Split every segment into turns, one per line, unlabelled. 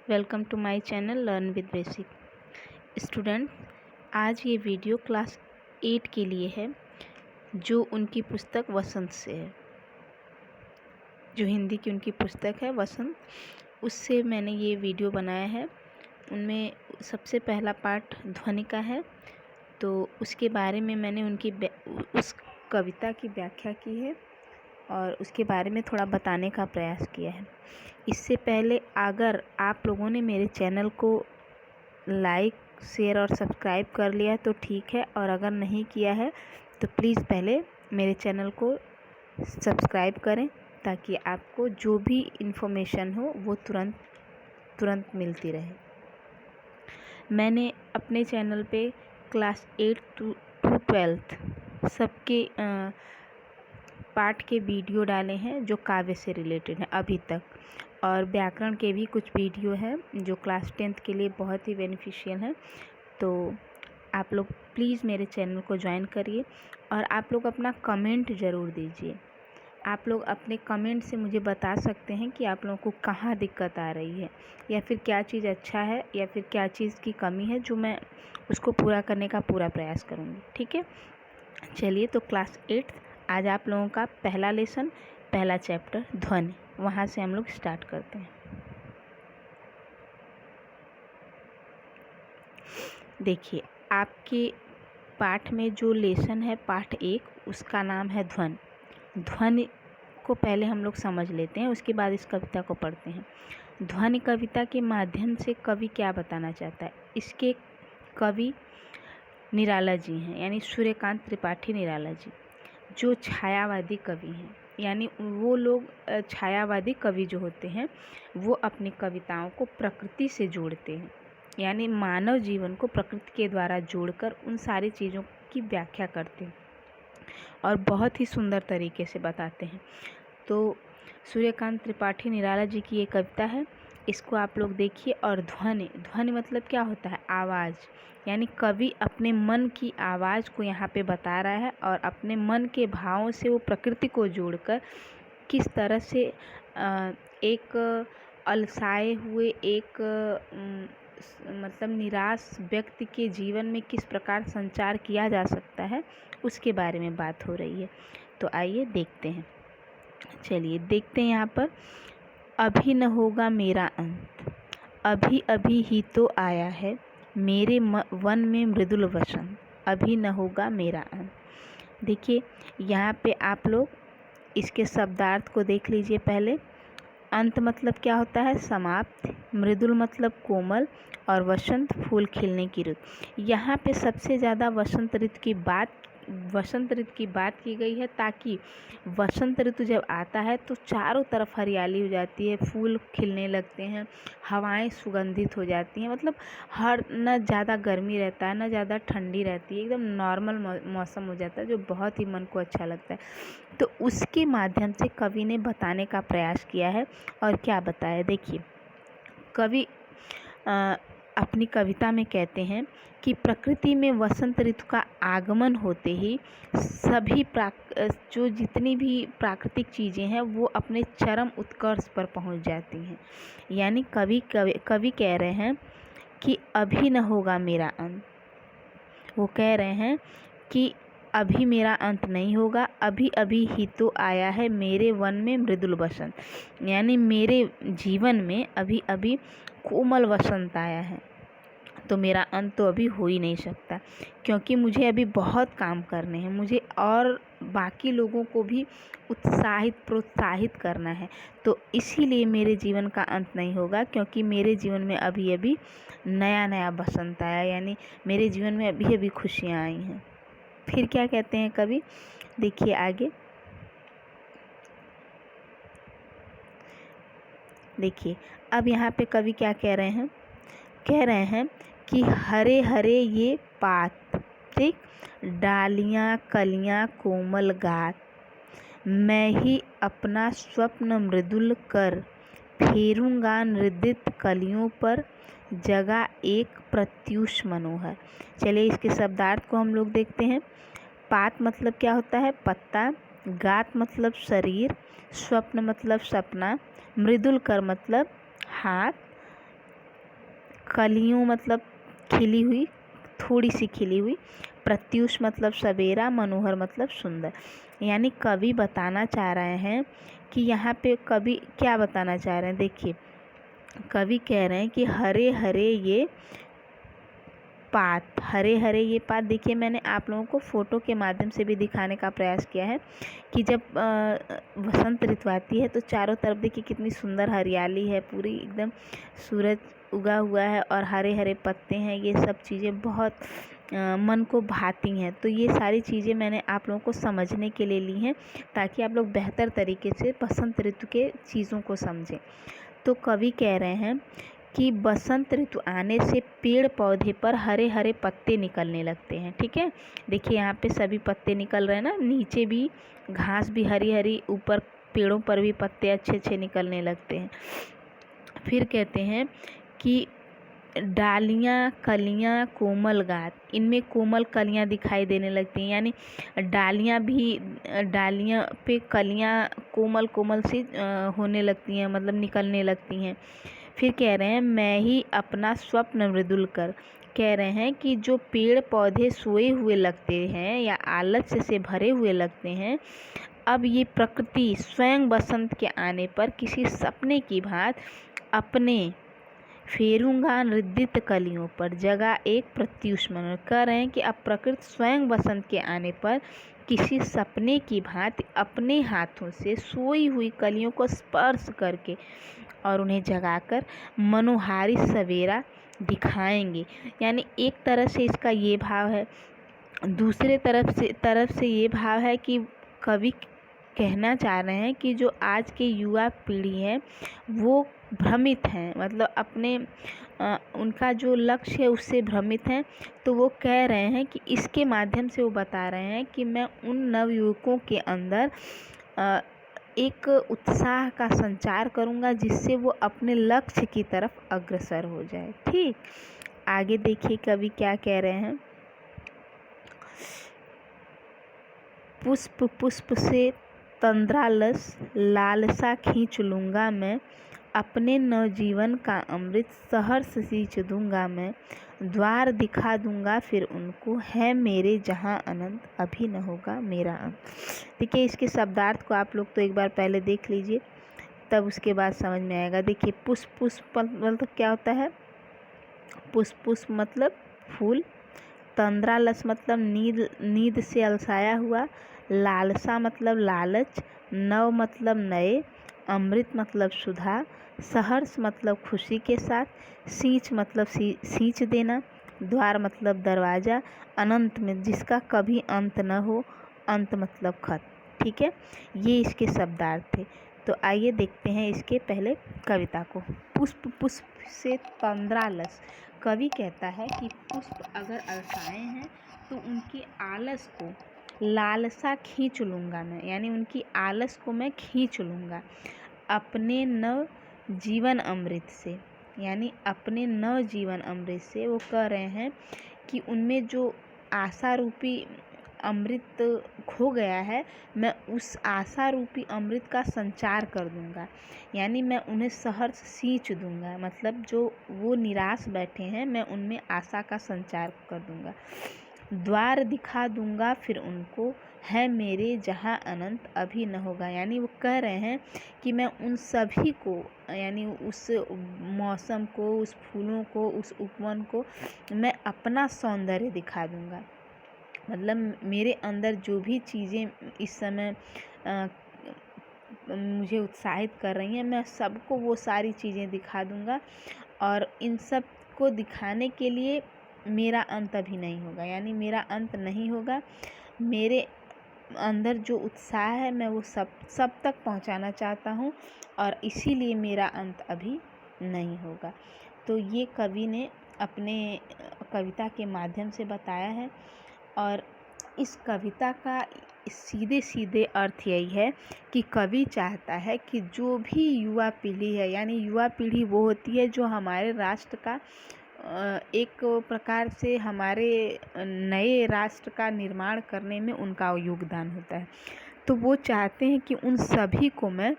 Welcome to my channel learn with basic student. आज ये video class 8 के लिए है, जो उनकी पुस्तक वसंत से है। जो हिंदी की उनकी पुस्तक है वसंत, उससे मैंने ये वीडियो बनाया है। उनमें सबसे पहला पार्ट ध्वनि का है, तो उसके बारे में मैंने उस कविता की व्याख्या की है और उसके बारे में थोड़ा बताने का प्रयास किया है। इससे पहले अगर आप लोगों ने मेरे चैनल को लाइक, शेयर और सब्सक्राइब कर लिया तो ठीक है, और अगर नहीं किया है तो प्लीज़ पहले मेरे चैनल को सब्सक्राइब करें, ताकि आपको जो भी इन्फॉर्मेशन हो वो तुरंत मिलती रहे। मैंने अपने चैनल पे क्लास 8 टू 12 सबके पाठ के वीडियो डाले हैं जो काव्य से रिलेटेड हैं अभी तक, और व्याकरण के भी कुछ वीडियो हैं जो क्लास 10th के लिए बहुत ही बेनिफिशियल हैं। तो आप लोग प्लीज़ मेरे चैनल को ज्वाइन करिए और आप लोग अपना कमेंट ज़रूर दीजिए। आप लोग अपने कमेंट से मुझे बता सकते हैं कि आप लोगों को कहाँ दिक्कत आ रही है, या फिर क्या चीज़ अच्छा है, या फिर क्या चीज़ की कमी है, जो मैं उसको पूरा करने का पूरा प्रयास करूँगी। ठीक है, चलिए। तो क्लास 8 आज आप लोगों का पहला लेसन, पहला चैप्टर ध्वनि, वहाँ से हम लोग स्टार्ट करते हैं। देखिए, आपके पाठ में जो लेसन है पाठ 1, उसका नाम है ध्वनि। ध्वनि को पहले हम लोग समझ लेते हैं, उसके बाद इस कविता को पढ़ते हैं। ध्वनि कविता के माध्यम से कवि क्या बताना चाहता है? इसके कवि निराला जी हैं, यानी सूर्यकांत त्रिपाठी निराला जी, जो छायावादी कवि हैं। यानी वो लोग छायावादी कवि जो होते हैं वो अपनी कविताओं को प्रकृति से जोड़ते हैं, यानी मानव जीवन को प्रकृति के द्वारा जोड़कर उन सारी चीज़ों की व्याख्या करते हैं और बहुत ही सुंदर तरीके से बताते हैं। तो सूर्यकांत त्रिपाठी निराला जी की ये कविता है, इसको आप लोग देखिए। और ध्वनि, ध्वनि मतलब क्या होता है? आवाज़। यानी कवि अपने मन की आवाज़ को यहाँ पे बता रहा है, और अपने मन के भावों से वो प्रकृति को जोड़कर किस तरह से एक अलसाए हुए, एक मतलब निराश व्यक्ति के जीवन में किस प्रकार संचार किया जा सकता है, उसके बारे में बात हो रही है। तो आइए देखते हैं। चलिए देखते हैं यहाँ पर। अभी न होगा मेरा अंत, अभी अभी ही तो आया है मेरे वन में मृदुल वसंत, अभी न होगा मेरा अंत। देखिए यहाँ पे आप लोग इसके शब्दार्थ को देख लीजिए पहले। अंत मतलब क्या होता है? समाप्त। मृदुल मतलब कोमल, और वसंत फूल खिलने की ऋतु। यहाँ पे सबसे ज़्यादा वसंत ऋतु की बात की गई है, ताकि वसंत ऋतु जब आता है तो चारों तरफ हरियाली हो जाती है, फूल खिलने लगते हैं, हवाएं सुगंधित हो जाती हैं। मतलब न ज़्यादा गर्मी रहता है, न ज़्यादा ठंडी रहती है, एकदम नॉर्मल मौसम हो जाता है, जो बहुत ही मन को अच्छा लगता है। तो उसके माध्यम से कवि ने बताने का प्रयास किया है। और क्या बताया? देखिए, कवि अपनी कविता में कहते हैं कि प्रकृति में वसंत ऋतु का आगमन होते ही सभी जो जितनी भी प्राकृतिक चीज़ें हैं वो अपने चरम उत्कर्ष पर पहुंच जाती हैं। यानी कवि कह रहे हैं कि अभी न होगा मेरा अंत। वो कह रहे हैं कि अभी मेरा अंत नहीं होगा, अभी अभी ही तो आया है मेरे वन में मृदुल वसंत। यानी मेरे जीवन में अभी अभी कोमल वसंत आया है, तो मेरा अंत तो अभी हो ही नहीं सकता, क्योंकि मुझे अभी बहुत काम करने हैं, मुझे और बाकी लोगों को भी प्रोत्साहित करना है। तो इसीलिए मेरे जीवन का अंत नहीं होगा, क्योंकि मेरे जीवन में अभी अभी नया नया बसंत आया, यानी मेरे जीवन में अभी अभी खुशियाँ आई हैं। फिर क्या कहते हैं कवि? देखिए आगे। देखिए अब यहाँ पे कवि क्या कह रहे हैं? कह रहे हैं कि हरे हरे ये पात, ठीक, डालियाँ कलियाँ कोमल गात, मैं ही अपना स्वप्न मृदुल कर फेरूंगा नृदित कलियों पर, जगह एक प्रत्यूष मनोहर। चलिए इसके शब्दार्थ को हम लोग देखते हैं। पात मतलब क्या होता है? पत्ता। गात मतलब शरीर। स्वप्न मतलब सपना। मृदुल कर मतलब हाथ। कलियों मतलब खिली हुई, थोड़ी सी खिली हुई। प्रत्यूष मतलब सवेरा, मनोहर मतलब सुंदर। यानी कवि बताना चाह रहे हैं कि यहाँ पे कवि क्या बताना चाह रहे हैं। देखिए, कवि कह रहे हैं कि हरे हरे ये पात, हरे हरे ये पात। देखिए, मैंने आप लोगों को फ़ोटो के माध्यम से भी दिखाने का प्रयास किया है कि जब वसंत ऋतु आती है तो चारों तरफ देखिए कितनी सुंदर हरियाली है, पूरी एकदम सूरज उगा हुआ है और हरे हरे पत्ते हैं। ये सब चीज़ें बहुत मन को भाती हैं। तो ये सारी चीज़ें मैंने आप लोगों को समझने के लिए ली हैं ताकि आप लोग बेहतर तरीके से बसंत ऋतु के चीज़ों को समझें। तो कवि कह रहे हैं कि बसंत ऋतु आने से पेड़ पौधे पर हरे हरे पत्ते निकलने लगते हैं। ठीक है, देखिए यहाँ पे सभी पत्ते निकल रहे हैं ना, नीचे भी घास भी हरी हरी, ऊपर पेड़ों पर भी पत्ते अच्छे अच्छे निकलने लगते हैं। फिर कहते हैं कि डालियाँ कलियाँ कोमल गात, इनमें कोमल कलियाँ दिखाई देने लगती हैं। यानी डालियाँ पे कलियाँ कोमल कोमल सी होने लगती हैं, मतलब निकलने लगती हैं। फिर कह रहे हैं मैं ही अपना स्वप्न मृदुल कर, कह रहे हैं कि जो पेड़ पौधे सोए हुए लगते हैं या आलस्य से भरे हुए लगते हैं, अब ये प्रकृति स्वयं बसंत के आने पर किसी सपने की भांति अपने फेरूंगा नृदित कलियों पर जगह एक प्रत्युष मन। कह रहे हैं कि अब प्रकृति स्वयं बसंत के आने पर किसी सपने की भांति अपने हाथों से सोई हुई कलियों को स्पर्श करके और उन्हें जगाकर मनोहारी सवेरा दिखाएंगे। यानी एक तरह से इसका ये भाव है, दूसरे तरफ से ये भाव है कि कवि कहना चाह रहे हैं कि जो आज के युवा पीढ़ी है वो भ्रमित हैं, मतलब अपने उनका जो लक्ष्य है उससे भ्रमित हैं। तो वो कह रहे हैं कि इसके माध्यम से वो बता रहे हैं कि मैं उन नवयुवकों के अंदर एक उत्साह का संचार करूंगा जिससे वो अपने लक्ष्य की तरफ अग्रसर हो जाए। ठीक, आगे देखिए कवि क्या कह रहे हैं। पुष्प पुष्प से तंद्रालस लालसा खींच लूँगा मैं, अपने नवजीवन का अमृत सहर्ष सींच दूँगा मैं, द्वार दिखा दूँगा फिर उनको, है मेरे जहाँ अनंत अभी न होगा मेरा अंत। देखिए, इसके शब्दार्थ को आप लोग तो एक बार पहले देख लीजिए, तब उसके बाद समझ में आएगा। देखिए, पुष्प पुष्प मतलब क्या होता है। पुष्प पुष्प मतलब फूल, तंद्रालस मतलब नींद से अलसाया हुआ, लालसा मतलब लालच, नव मतलब नए, अमृत मतलब सुधा, सहर्ष मतलब खुशी के साथ, सींच मतलब सींच देना, द्वार मतलब दरवाज़ा, अनंत में जिसका कभी अंत न हो, अंत मतलब खत्म। ठीक है, ये इसके शब्दार्थ थे। तो आइए देखते हैं इसके पहले कविता को। पुष्प पुष्प से तंद्रालस, कवि कहता है कि पुष्प अगर अलसाए हैं तो उनकी आलस को लालसा खींच लूँगा मैं, यानी उनकी आलस को मैं खींच लूँगा अपने नव जीवन अमृत से। यानी अपने नव जीवन अमृत से वो कह रहे हैं कि उनमें जो आशा रूपी अमृत खो गया है, मैं उस आशा रूपी अमृत का संचार कर दूंगा। यानी मैं उन्हें सहर्ष सींच दूंगा, मतलब जो वो निराश बैठे हैं मैं उनमें आशा का संचार कर दूंगा। द्वार दिखा दूंगा फिर उनको, है मेरे जहाँ अनंत अभी न होगा। यानी वो कह रहे हैं कि मैं उन सभी को, यानी उस मौसम को, उस फूलों को, उस उपवन को मैं अपना सौंदर्य दिखा दूंगा। मतलब मेरे अंदर जो भी चीज़ें इस समय मुझे उत्साहित कर रही हैं, मैं सबको वो सारी चीज़ें दिखा दूंगा और इन सब को दिखाने के लिए मेरा अंत अभी नहीं होगा। यानी मेरा अंत नहीं होगा, मेरे अंदर जो उत्साह है मैं वो सब तक पहुंचाना चाहता हूं और इसीलिए मेरा अंत अभी नहीं होगा। तो ये कवि ने अपने कविता के माध्यम से बताया है और इस कविता का सीधे सीधे अर्थ यही है कि कवि चाहता है कि जो भी युवा पीढ़ी है, यानी युवा पीढ़ी वो होती है जो हमारे राष्ट्र का एक प्रकार से हमारे नए राष्ट्र का निर्माण करने में उनका योगदान होता है। तो वो चाहते हैं कि उन सभी को मैं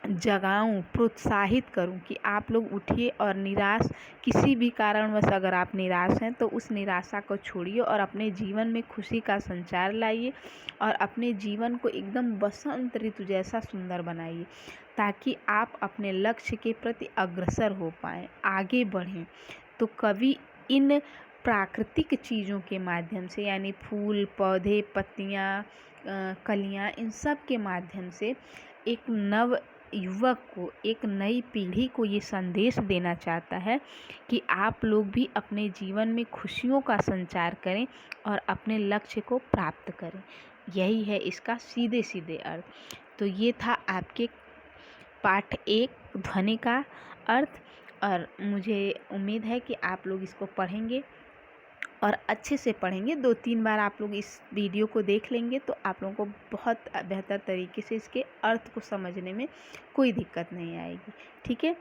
जगाऊं, प्रोत्साहित करूं कि आप लोग उठिए और निराश किसी भी कारणवश अगर आप निराश हैं तो उस निराशा को छोड़िए और अपने जीवन में खुशी का संचार लाइए और अपने जीवन को एकदम बसंत ऋतु जैसा सुंदर बनाइए, ताकि आप अपने लक्ष्य के प्रति अग्रसर हो पाएँ, आगे बढ़ें। तो कवि इन प्राकृतिक चीज़ों के माध्यम से, यानी फूल, पौधे, पत्तियाँ, कलियाँ, इन सब के माध्यम से एक नव युवक को, एक नई पीढ़ी को ये संदेश देना चाहता है कि आप लोग भी अपने जीवन में खुशियों का संचार करें और अपने लक्ष्य को प्राप्त करें। यही है इसका सीधे सीधे अर्थ। तो ये था आपके पाठ 1 ध्वनि का अर्थ, और मुझे उम्मीद है कि आप लोग इसको पढ़ेंगे और अच्छे से पढ़ेंगे। 2-3 बार आप लोग इस वीडियो को देख लेंगे तो आप लोगों को बहुत बेहतर तरीके से इसके अर्थ को समझने में कोई दिक्कत नहीं आएगी। ठीक है,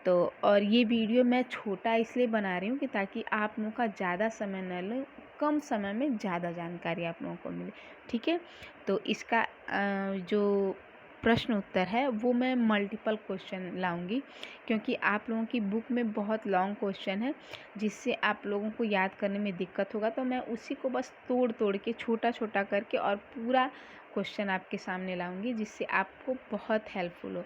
तो और ये वीडियो मैं छोटा इसलिए बना रही हूँ कि ताकि आप लोगों का ज़्यादा समय न ले, कम समय में ज़्यादा जानकारी आप लोगों को मिले। ठीक है, तो इसका जो प्रश्न उत्तर है वो मैं मल्टीपल क्वेश्चन लाऊंगी, क्योंकि आप लोगों की बुक में बहुत लॉन्ग क्वेश्चन है जिससे आप लोगों को याद करने में दिक्कत होगा। तो मैं उसी को बस तोड़ तोड़ के, छोटा छोटा करके और पूरा क्वेश्चन आपके सामने लाऊंगी, जिससे आपको बहुत हेल्पफुल हो।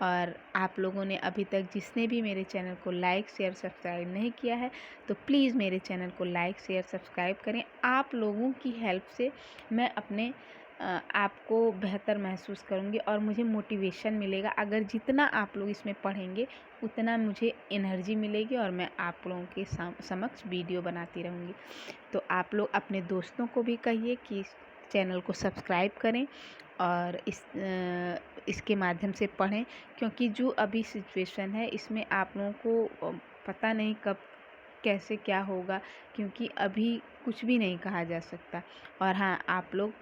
और आप लोगों ने अभी तक जिसने भी मेरे चैनल को लाइक, शेयर, सब्सक्राइब नहीं किया है तो प्लीज़ मेरे चैनल को लाइक, शेयर, सब्सक्राइब करें। आप लोगों की हेल्प से मैं अपने आपको बेहतर महसूस करूँगी और मुझे मोटिवेशन मिलेगा। अगर जितना आप लोग इसमें पढ़ेंगे उतना मुझे एनर्जी मिलेगी और मैं आप लोगों के समक्ष वीडियो बनाती रहूँगी। तो आप लोग अपने दोस्तों को भी कहिए कि इस चैनल को सब्सक्राइब करें और इसके माध्यम से पढ़ें, क्योंकि जो अभी सिचुएशन है इसमें आप लोगों को पता नहीं कब कैसे क्या होगा, क्योंकि अभी कुछ भी नहीं कहा जा सकता। और हाँ, आप लोग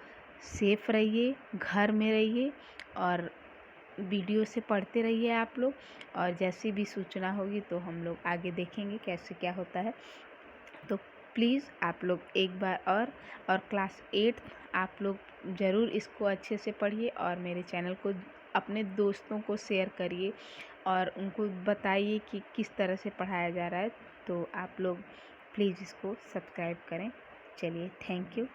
सेफ रहिए, घर में रहिए और वीडियो से पढ़ते रहिए आप लोग। और जैसी भी सूचना होगी तो हम लोग आगे देखेंगे कैसे क्या होता है। तो प्लीज़ आप लोग एक बार और क्लास 8 आप लोग ज़रूर इसको अच्छे से पढ़िए और मेरे चैनल को अपने दोस्तों को शेयर करिए और उनको बताइए कि किस तरह से पढ़ाया जा रहा है। तो आप लोग प्लीज़ इसको सब्सक्राइब करें। चलिए, थैंक यू।